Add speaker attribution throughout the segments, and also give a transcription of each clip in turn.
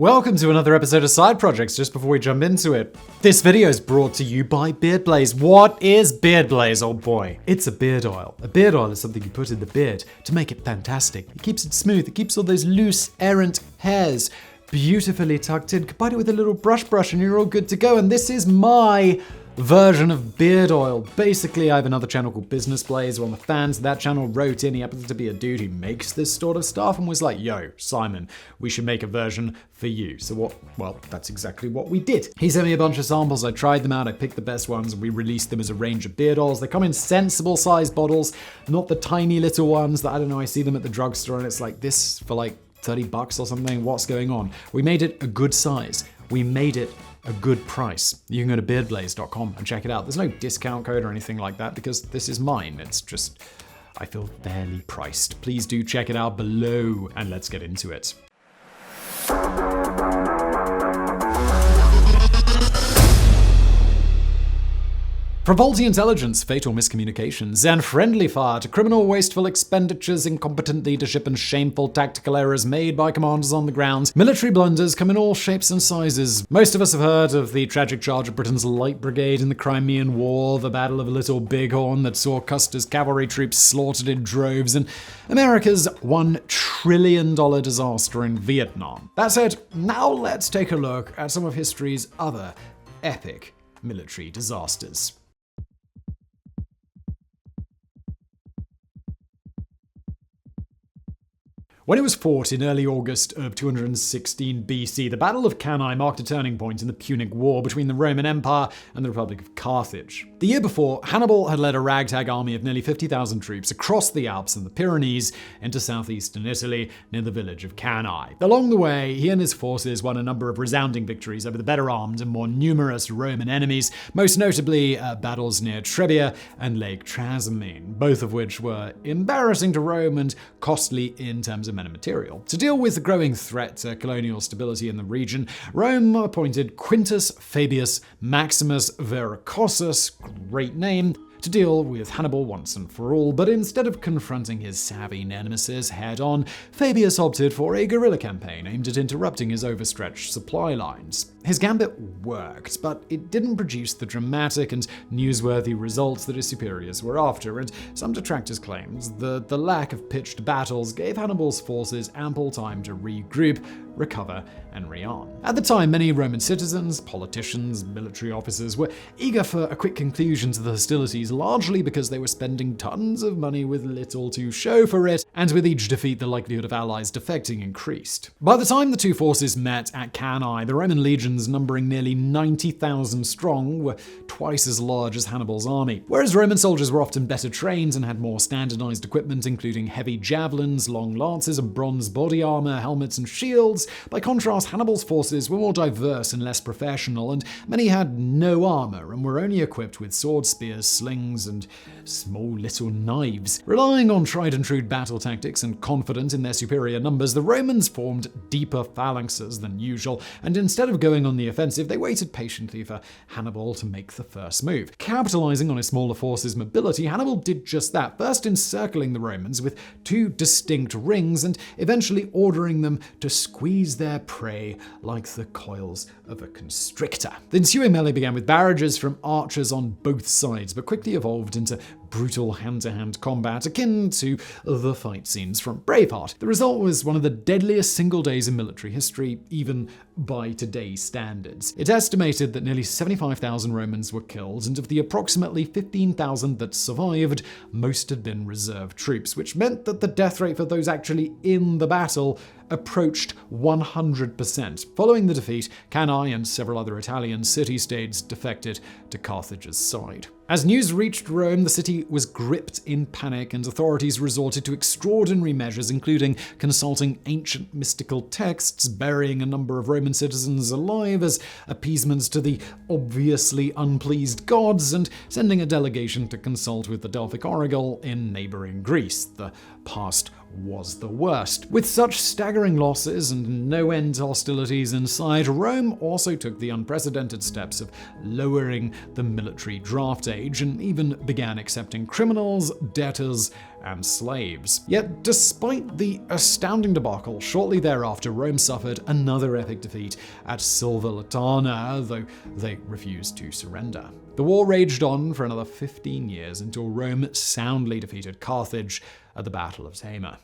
Speaker 1: Welcome to another episode of Side Projects. Just before we jump into it, this video is brought to you by Beard Blaze. What is Beard Blaze, old boy? It's a beard oil. A beard oil is something you put in the beard to make it fantastic. It keeps it smooth. It keeps all those loose, errant hairs beautifully tucked in. Combine it with a little brush and you're all good to go. And this is my version of beard oil. Basically, I have another channel called Business Blaze. One of the fans of that channel wrote in. He happens to be a dude who makes this sort of stuff and was like, yo, Simon, we should make a version for you. So that's exactly what we did. He sent me a bunch of samples. I tried them out. I picked the best ones and we released them as a range of beard oils. They come in sensible sized bottles, not the tiny little ones that, I don't know, I see them at the drugstore and it's like this for like $30 or something. What's going on? We made it a good size. We made it a good price. You can go to beardblaze.com and check it out. There's no discount code or anything like that because this is mine. It's just, I feel fairly priced. Please do check it out below and let's get into it. From faulty intelligence, fatal miscommunications, and friendly fire to criminal wasteful expenditures, incompetent leadership, and shameful tactical errors made by commanders on the ground, military blunders come in all shapes and sizes. Most of us have heard of the tragic charge of Britain's Light Brigade in the Crimean War, the Battle of Little Bighorn that saw Custer's cavalry troops slaughtered in droves, and America's $1 trillion disaster in Vietnam. That said, now let's take a look at some of history's other epic military disasters. When it was fought in early August of 216 BC, the Battle of Cannae marked a turning point in the Punic War between the Roman Empire and the Republic of Carthage. The year before, Hannibal had led a ragtag army of nearly 50,000 troops across the Alps and the Pyrenees into southeastern Italy near the village of Cannae. Along the way, he and his forces won a number of resounding victories over the better armed and more numerous Roman enemies, most notably battles near Trebia and Lake Trasimene, both of which were embarrassing to Rome and costly in terms of men and material. To deal with the growing threat to colonial stability in the region, Rome appointed Quintus Fabius Maximus Veracossus, great name, to deal with Hannibal once and for all, but instead of confronting his savvy nemesis head-on, Fabius opted for a guerrilla campaign aimed at interrupting his overstretched supply lines. His gambit worked, but it didn't produce the dramatic and newsworthy results that his superiors were after, and some detractors claimed that the lack of pitched battles gave Hannibal's forces ample time to regroup, recover, and rearm. At the time, many Roman citizens, politicians, military officers were eager for a quick conclusion to the hostilities, largely because they were spending tons of money with little to show for it, and with each defeat the likelihood of allies defecting increased. By the time the two forces met at Cannae, the Roman legions, numbering nearly 90,000 strong, were twice as large as Hannibal's army. Whereas Roman soldiers were often better trained and had more standardized equipment, including heavy javelins, long lances, and bronze body armor, helmets, and shields, by contrast, Hannibal's forces were more diverse and less professional, and many had no armor and were only equipped with swords, spears, slings, and small little knives. Relying on tried-and-true battle tactics and confident in their superior numbers, the Romans formed deeper phalanxes than usual, and instead of going on the offensive, they waited patiently for Hannibal to make the first move. Capitalizing on his smaller forces' mobility, Hannibal did just that, first encircling the Romans with two distinct rings and eventually ordering them to squeeze their prey like the coils of a constrictor. The ensuing melee began with barrages from archers on both sides, but quickly evolved into brutal hand-to-hand combat akin to the fight scenes from Braveheart. The result was one of the deadliest single days in military history, even by today's standards. It's estimated that nearly 75,000 Romans were killed, and of the approximately 15,000 that survived, most had been reserve troops, which meant that the death rate for those actually in the battle approached 100%. Following the defeat, Cannae and several other Italian city-states defected to Carthage's side. As news reached Rome, the city was gripped in panic, and authorities resorted to extraordinary measures, including consulting ancient mystical texts, burying a number of Roman citizens alive as appeasements to the obviously unpleased gods, and sending a delegation to consult with the Delphic Oracle in neighboring Greece, the past was the worst. With such staggering losses and no end to hostilities in sight, Rome also took the unprecedented steps of lowering the military draft age and even began accepting criminals, debtors, and slaves. Yet, despite the astounding debacle, shortly thereafter Rome suffered another epic defeat at Silverlatana, though they refused to surrender. The war raged on for another 15 years until Rome soundly defeated Carthage at the Battle of Tama.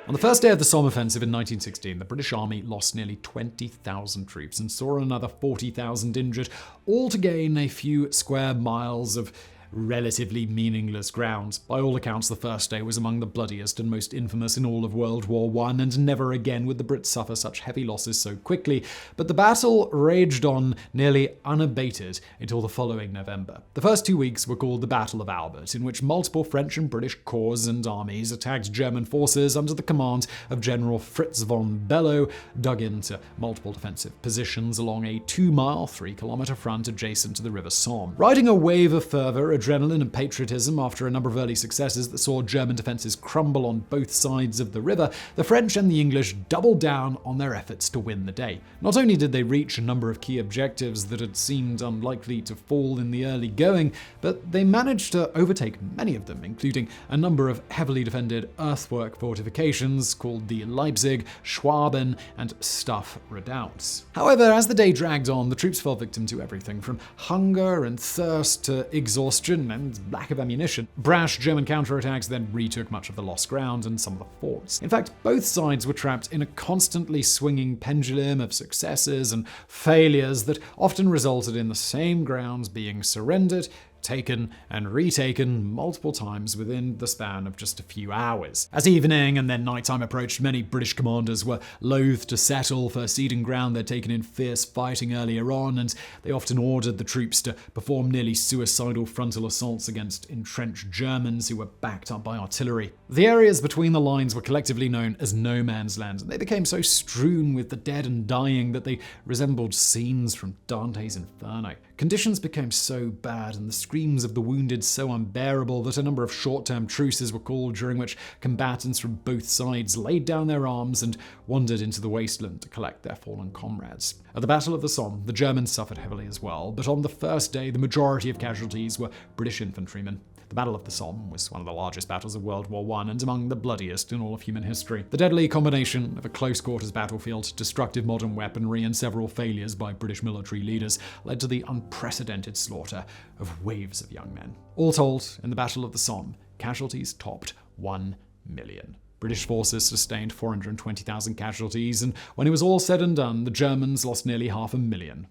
Speaker 1: On the first day of the Somme offensive in 1916, the British Army lost nearly 20,000 troops and saw another 40,000 injured, all to gain a few square miles of relatively meaningless ground. By all accounts, the first day was among the bloodiest and most infamous in all of World War I, and never again would the Brits suffer such heavy losses so quickly. But the battle raged on nearly unabated until the following November. The first 2 weeks were called the Battle of Albert, in which multiple French and British corps and armies attacked German forces under the command of General Fritz von Below, dug into multiple defensive positions along a 2-mile, 3-kilometer front adjacent to the River Somme. Riding a wave of fervor, adrenaline and patriotism after a number of early successes that saw German defenses crumble on both sides of the river, the French and the English doubled down on their efforts to win the day. Not only did they reach a number of key objectives that had seemed unlikely to fall in the early going, but they managed to overtake many of them, including a number of heavily defended earthwork fortifications called the Leipzig, Schwaben, and Stuff redoubts. However, as the day dragged on, the troops fell victim to everything from hunger and thirst to exhaustion and lack of ammunition. Brash German counterattacks then retook much of the lost ground and some of the forts. In fact, both sides were trapped in a constantly swinging pendulum of successes and failures that often resulted in the same grounds being surrendered, taken and retaken multiple times within the span of just a few hours. As evening and then nighttime approached, many British commanders were loath to settle for ceding ground they'd taken in fierce fighting earlier on, and they often ordered the troops to perform nearly suicidal frontal assaults against entrenched Germans who were backed up by artillery. The areas between the lines were collectively known as no man's land, and they became so strewn with the dead and dying that they resembled scenes from Dante's Inferno. Conditions became so bad and the screams of the wounded so unbearable that a number of short-term truces were called, during which combatants from both sides laid down their arms and wandered into the wasteland to collect their fallen comrades. At the Battle of the Somme, the Germans suffered heavily as well, but on the first day, the majority of casualties were British infantrymen. The Battle of the Somme was one of the largest battles of World War I and among the bloodiest in all of human history. The deadly combination of a close-quarters battlefield, destructive modern weaponry, and several failures by British military leaders led to the unprecedented slaughter of waves of young men. All told, in the Battle of the Somme, casualties topped 1 million. British forces sustained 420,000 casualties, and when it was all said and done, the Germans lost nearly 500,000.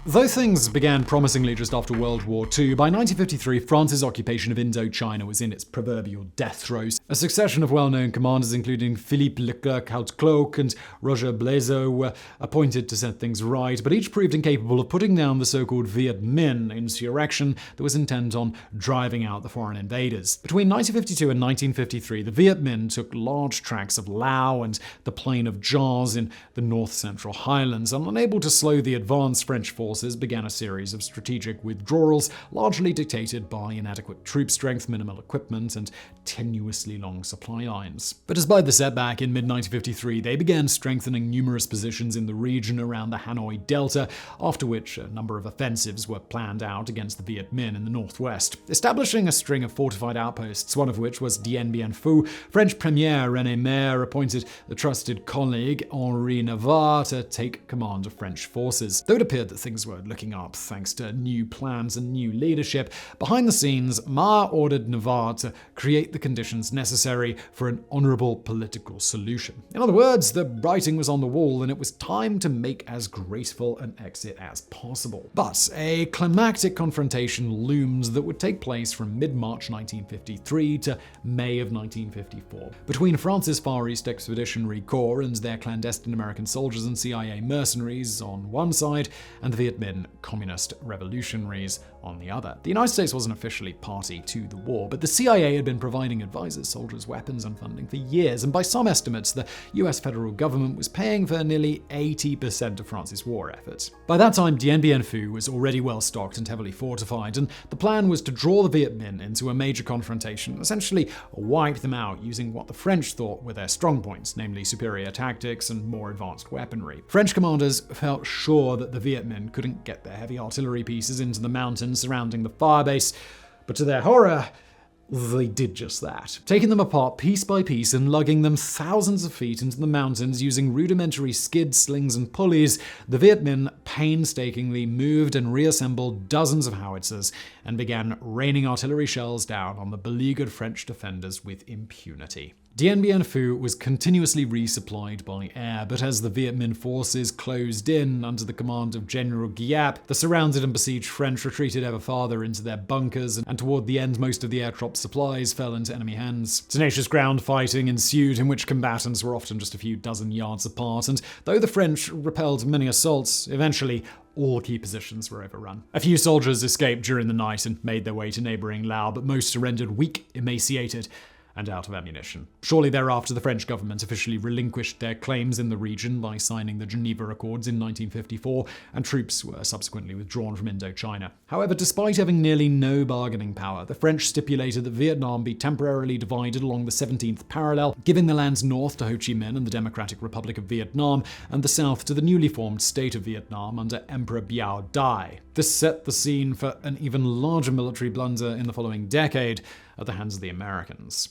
Speaker 1: Though things began promisingly just after World War II, by 1953 France's occupation of Indochina was in its proverbial death throes. A succession of well-known commanders, including Philippe Leclerc-Hautecloque and Roger Blaizot, were appointed to set things right, but each proved incapable of putting down the so-called Viet Minh insurrection that was intent on driving out the foreign invaders. Between 1952 and 1953, the Viet Minh took large tracts of Lao and the plain of Jars in the north-central highlands, and unable to slow the advanced French forces, began a series of strategic withdrawals, largely dictated by inadequate troop strength, minimal equipment, and tenuously long supply lines. But despite the setback, in mid-1953, they began strengthening numerous positions in the region around the Hanoi Delta, after which a number of offensives were planned out against the Viet Minh in the northwest. Establishing a string of fortified outposts, one of which was Dien Bien Fu, French Premier René Maire appointed the trusted colleague Henri Navarre to take command of French forces. Though it appeared that things were looking up thanks to new plans and new leadership, behind the scenes, Maire ordered Navarre to create the conditions necessary for an honorable political solution. In other words, the writing was on the wall and it was time to make as graceful an exit as possible. But a climactic confrontation loomed that would take place from mid-March 1953 to May of 1954 between France's Far East Expeditionary Corps and their clandestine American soldiers and CIA mercenaries on one side, and the Viet Minh Communist Revolutionaries on the other. The United States wasn't officially party to the war, but the CIA had been providing advisors, soldiers, weapons, and funding for years, and by some estimates, the US federal government was paying for nearly 80% of France's war efforts. By that time, Dien Bien Phu was already well stocked and heavily fortified, and the plan was to draw the Viet Minh into a major confrontation, essentially wipe them out using what the French thought were their strong points, namely superior tactics and more advanced weaponry. French commanders felt sure that the Viet Minh couldn't get their heavy artillery pieces into the mountains surrounding the firebase, but to their horror, they did just that, taking them apart piece by piece and lugging them thousands of feet into the mountains using rudimentary skids, slings, and pulleys. The Viet Minh painstakingly moved and reassembled dozens of howitzers and began raining artillery shells down on the beleaguered French defenders with impunity. Dien Bien Phu was continuously resupplied by air, but as the Viet Minh forces closed in under the command of General Giap, the surrounded and besieged French retreated ever farther into their bunkers, and toward the end most of the airdrop supplies fell into enemy hands. Tenacious ground fighting ensued, in which combatants were often just a few dozen yards apart, and though the French repelled many assaults, eventually all key positions were overrun. A few soldiers escaped during the night and made their way to neighboring Laos, but most surrendered weak, emaciated, and out of ammunition. Shortly thereafter, the French government officially relinquished their claims in the region by signing the Geneva Accords in 1954, and troops were subsequently withdrawn from Indochina. However, despite having nearly no bargaining power, the French stipulated that Vietnam be temporarily divided along the 17th parallel, giving the lands north to Ho Chi Minh and the Democratic Republic of Vietnam, and the south to the newly formed state of Vietnam under Emperor Biao Dai. This set the scene for an even larger military blunder in the following decade at the hands of the Americans.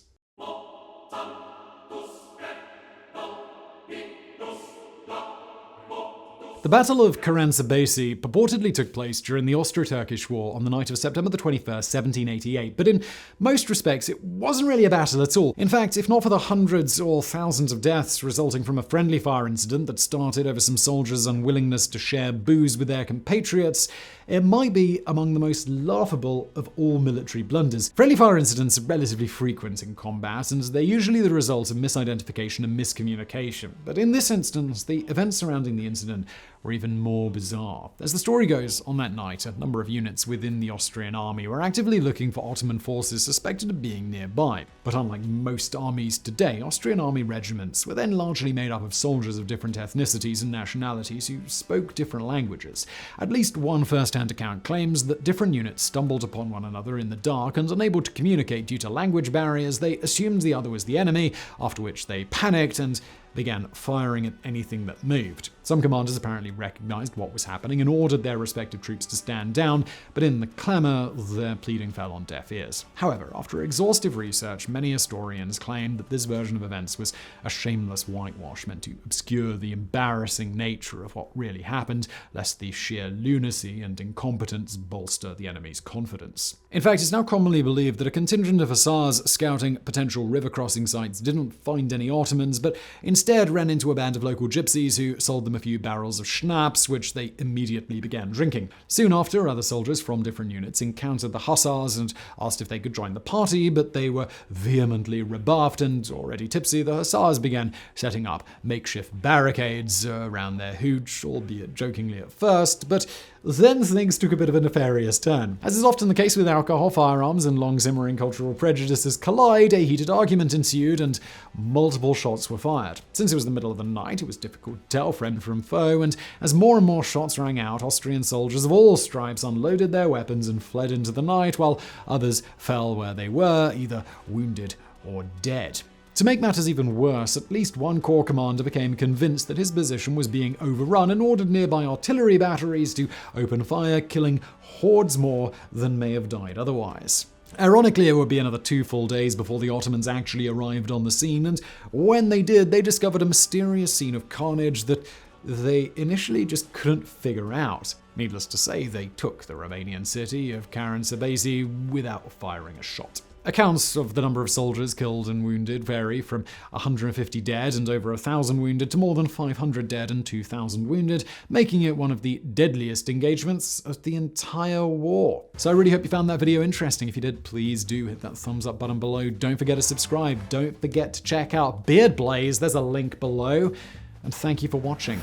Speaker 1: The Battle of Karasbasi purportedly took place during the Austro-Turkish War on the night of September 21st, 1788, but in most respects it wasn't really a battle at all. In fact, if not for the hundreds or thousands of deaths resulting from a friendly fire incident that started over some soldiers' unwillingness to share booze with their compatriots, it might be among the most laughable of all military blunders. Friendly fire incidents are relatively frequent in combat, and they're usually the result of misidentification and miscommunication. But in this instance, the events surrounding the incident were even more bizarre. As the story goes, on that night, a number of units within the Austrian army were actively looking for Ottoman forces suspected of being nearby. But unlike most armies today, Austrian army regiments were then largely made up of soldiers of different ethnicities and nationalities who spoke different languages. At least one first-hand account claims that different units stumbled upon one another in the dark, and unable to communicate due to language barriers, they assumed the other was the enemy, after which they panicked and began firing at anything that moved. Some commanders apparently recognized what was happening and ordered their respective troops to stand down, but in the clamor, their pleading fell on deaf ears. However, after exhaustive research, many historians claim that this version of events was a shameless whitewash meant to obscure the embarrassing nature of what really happened, lest the sheer lunacy and incompetence bolster the enemy's confidence. In fact, it's now commonly believed that a contingent of hussars scouting potential river crossing sites didn't find any Ottomans, but instead ran into a band of local gypsies who sold them a few barrels of schnapps, which they immediately began drinking. Soon after, other soldiers from different units encountered the hussars and asked if they could join the party, but they were vehemently rebuffed, and already tipsy, the hussars began setting up makeshift barricades around their hooch, albeit jokingly at first, but then things took a bit of a nefarious turn. As is often the case with alcohol, firearms, and long-simmering cultural prejudices collide, a heated argument ensued and multiple shots were fired. Since it was the middle of the night, it was difficult to tell friend from foe, and as more and more shots rang out, Austrian soldiers of all stripes unloaded their weapons and fled into the night, while others fell where they were, either wounded or dead. To make matters even worse, at least one corps commander became convinced that his position was being overrun and ordered nearby artillery batteries to open fire, killing hordes more than may have died otherwise. Ironically, it would be another 2 full days before the Ottomans actually arrived on the scene, and when they did, they discovered a mysterious scene of carnage that they initially just couldn't figure out. Needless to say, they took the Romanian city of Karasbasi without firing a shot. Accounts of the number of soldiers killed and wounded vary from 150 dead and over 1,000 wounded to more than 500 dead and 2,000 wounded, making it one of the deadliest engagements of the entire war. So I really hope you found that video interesting. If you did, please do hit that thumbs up button below. Don't forget to subscribe. Don't forget to check out Beard Blaze. There's a link below. And thank you for watching.